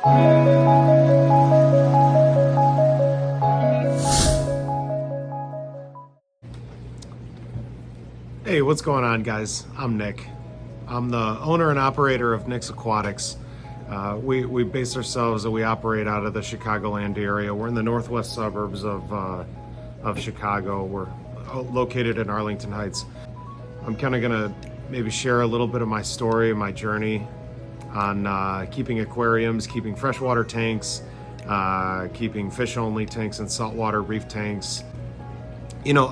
Hey, what's going on, guys? I'm Nick. I'm the owner and operator of Nick's Aquatics. We base ourselves and we operate out of the Chicagoland area. We're in the northwest suburbs of Chicago. We're located in Arlington Heights. I'm kind of gonna maybe share a little bit of my story, my journey on keeping aquariums, keeping freshwater tanks, keeping fish-only tanks and saltwater reef tanks. You know,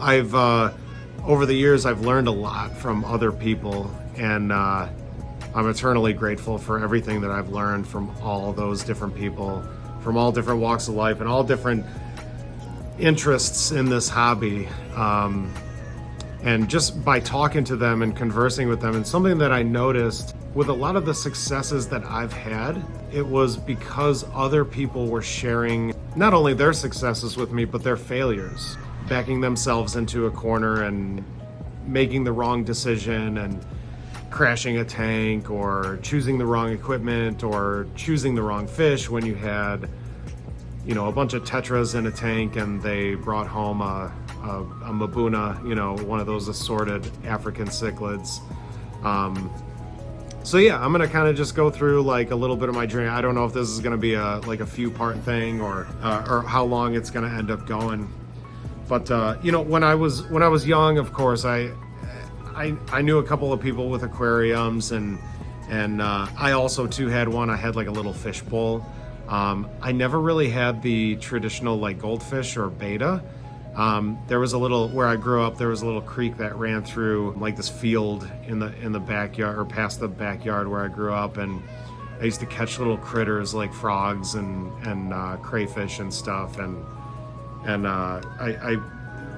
over the years, I've learned a lot from other people, and I'm eternally grateful for everything that I've learned from all those different people, from all different walks of life and all different interests in this hobby. And just by talking to them and conversing with them, and something that I noticed with a lot of the successes that I've had, it was because other people were sharing not only their successes with me, but their failures, backing themselves into a corner and making the wrong decision and crashing a tank or choosing the wrong equipment or choosing the wrong fish when you had, you know, a bunch of tetras in a tank and they brought home a Mabuna, you know, one of those assorted African cichlids. So yeah, I'm gonna kind of just go through like a little bit of my journey. I don't know if this is gonna be a few part thing or how long it's gonna end up going. But you know, when I was young, of course, I knew a couple of people with aquariums, and I also too had one. I had like a little fish bowl. I never really had the traditional like goldfish or betta. There was where I grew up, there was a little creek that ran through like this field in the backyard, or past the backyard where I grew up, and I used to catch little critters like frogs and crayfish and stuff, and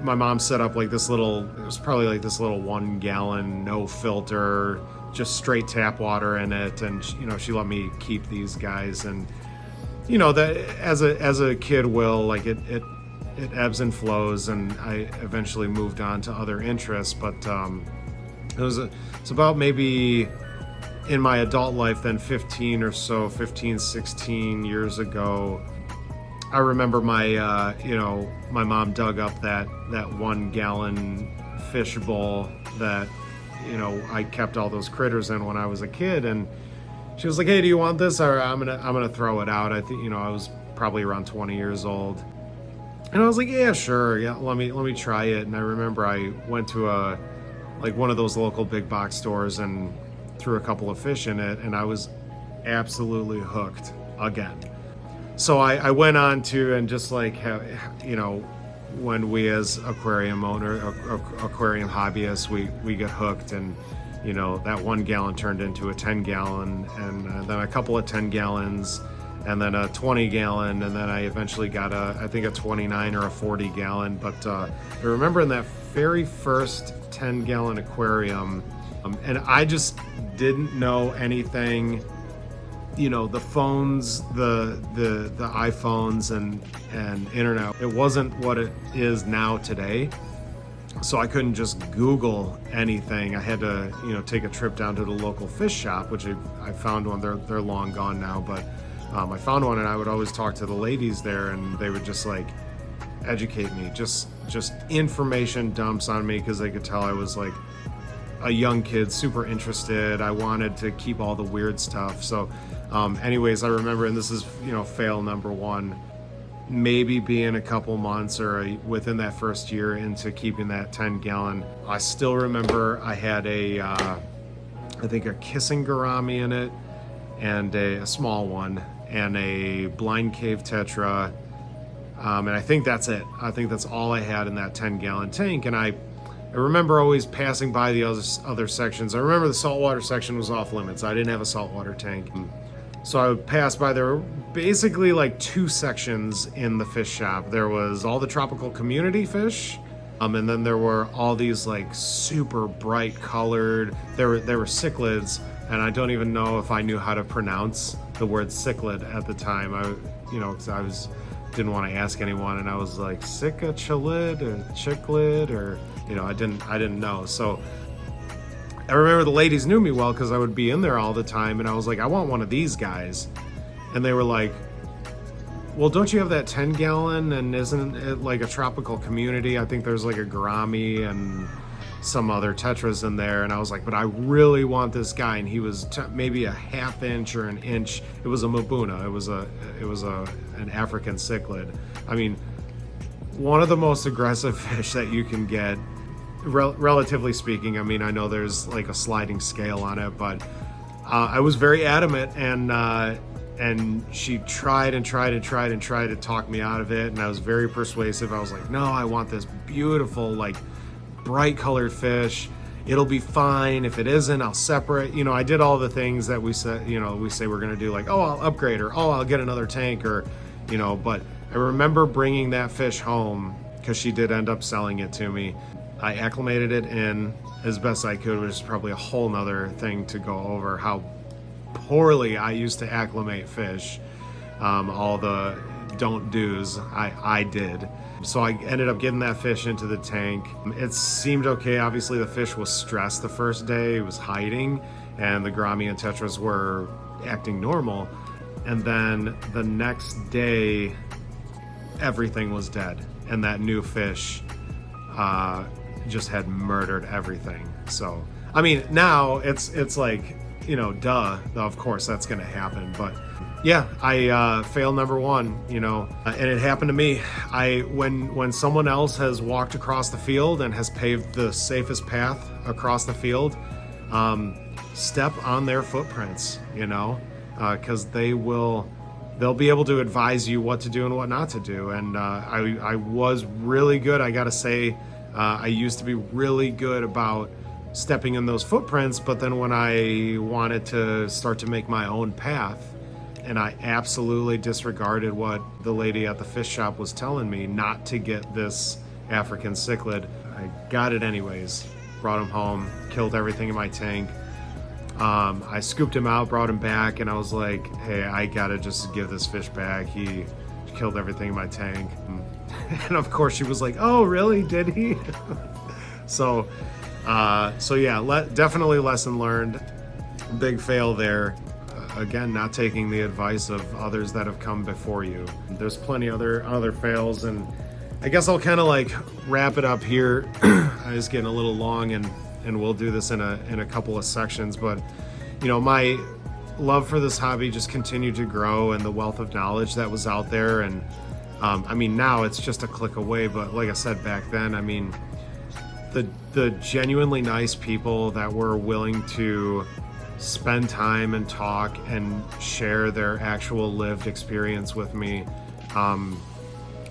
my mom set up like this little, it was probably like this little 1 gallon, no filter, just straight tap water in it. And you know, she let me keep these guys. And you know, that as a kid will, like it ebbs and flows, and I eventually moved on to other interests. But it's about maybe in my adult life then 15, 16 years ago, I remember my mom dug up that 1 gallon fish bowl that, you know, I kept all those critters in when I was a kid, and she was like, "Hey, do you want this?" Or I'm gonna throw it out. I think, you know, I was probably around 20 years old, and I was like, "Yeah, sure, yeah, let me try it." And I remember I went to one of those local big box stores and threw a couple of fish in it, and I was absolutely hooked again. So I went on to, and just like, you know, when we as aquarium hobbyists, we get hooked, and you know, that 1 gallon turned into a 10 gallon, and then a couple of 10 gallons, and then a 20 gallon, and then I eventually got I think a 29 or a 40 gallon. But I remember in that very first 10 gallon aquarium, and I just didn't know anything. You know, the phones, the iPhones and internet, it wasn't what it is now today. So I couldn't just Google anything. I had to, you know, take a trip down to the local fish shop, which I found one. They're long gone now, but I found one, and I would always talk to the ladies there, and they would just like educate me, just information dumps on me, because they could tell I was like a young kid, super interested. I wanted to keep all the weird stuff. So anyways, I remember, and this is, you know, fail number 1, maybe being a couple months or within that first year into keeping that 10 gallon. I still remember I had I think a kissing gourami in it, and a small one, and a blind cave tetra. And I think that's it. I think that's all I had in that 10 gallon tank. And I remember always passing by the other sections. I remember the saltwater section was off limits. I didn't have a saltwater tank. So I would pass by. There were basically like 2 sections in the fish shop. There was all the tropical community fish, and then there were all these like super bright colored, there were cichlids, and I don't even know if I knew how to pronounce the word cichlid at the time. Because I didn't want to ask anyone, and I was like, cichlid or chicklid, or, you know, I didn't know. So I remember the ladies knew me well because I would be in there all the time, and I was like, I want one of these guys. And they were like, well, don't you have that 10 gallon? And isn't it like a tropical community? I think there's like a gourami and some other tetras in there. And I was like, but I really want this guy. And he was maybe a half inch or an inch. It was a Mabuna. It was an African cichlid. I mean, one of the most aggressive fish that you can get, relatively speaking. I mean, I know there's like a sliding scale on it, but I was very adamant, and she tried to talk me out of it, and I was very persuasive. I was like, no, I want this beautiful, like, bright colored fish. It'll be fine. If it isn't, I'll separate. You know, I did all the things that we said, you know, we say we're gonna do, like, oh, I'll upgrade, or oh, I'll get another tank, or, you know. But I remember bringing that fish home, because she did end up selling it to me. I acclimated it in as best I could, which is probably a whole nother thing to go over, how poorly I used to acclimate fish. All the don't do's I did. So I ended up getting that fish into the tank. It seemed okay. Obviously the fish was stressed the first day. It was hiding, and the gourami and tetras were acting normal. And then the next day, everything was dead, and that new fish just had murdered everything. So, I mean, now it's like, you know, duh, of course that's gonna happen. But yeah, I failed number one, you know, and it happened to me. When someone else has walked across the field and has paved the safest path across the field, step on their footprints, you know, because they'll be able to advise you what to do and what not to do. And I was really good, I gotta say. I used to be really good about stepping in those footprints, but then when I wanted to start to make my own path, and I absolutely disregarded what the lady at the fish shop was telling me, not to get this African cichlid, I got it anyways. Brought him home, killed everything in my tank. I scooped him out, brought him back, and I was like, hey, I gotta just give this fish back. He killed everything in my tank. And of course she was like, oh, really? Did he? So yeah, definitely lesson learned. Big fail there. Again, not taking the advice of others that have come before you. There's plenty other fails, and I guess I'll kind of like wrap it up here. I was getting a little long, and we'll do this in a couple of sections. But you know, my love for this hobby just continued to grow, and the wealth of knowledge that was out there. And I mean, now it's just a click away, but like I said back then, I mean, the genuinely nice people that were willing to spend time and talk and share their actual lived experience with me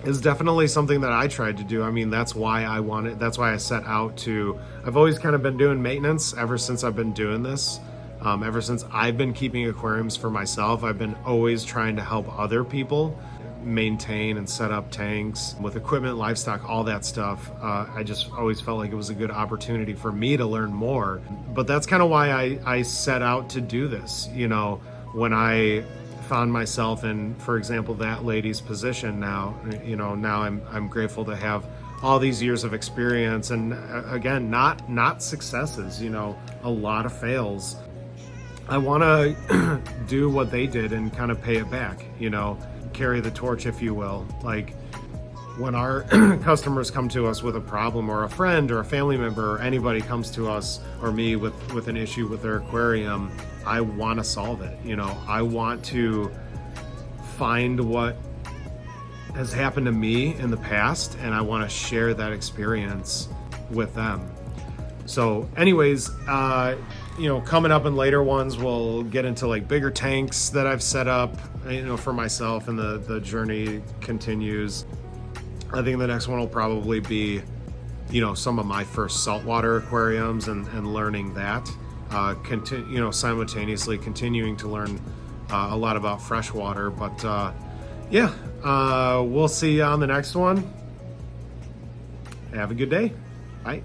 is definitely something that I tried to do. I mean, that's why I set out to. I've always kind of been doing maintenance ever since I've been doing this. Ever since I've been keeping aquariums for myself, I've been always trying to help other people maintain and set up tanks with equipment, livestock, all that stuff. I just always felt like it was a good opportunity for me to learn more. But that's kind of why I set out to do this. You know, when I found myself in, for example, that lady's position now, you know, now I'm grateful to have all these years of experience, and again, not successes, you know, a lot of fails. I want to do what they did and kind of pay it back, you know, carry the torch, if you will. Like when our customers come to us with a problem, or a friend or a family member or anybody comes to us or me with an issue with their aquarium, I want to solve it. You know, I want to find what has happened to me in the past, and I want to share that experience with them. So anyways, you know, coming up in later ones, we'll get into like bigger tanks that I've set up, you know, for myself, and the journey continues. I think the next one will probably be, you know, some of my first saltwater aquariums and learning that, you know, simultaneously continuing to learn a lot about freshwater. But yeah, we'll see you on the next one. Have a good day. Bye.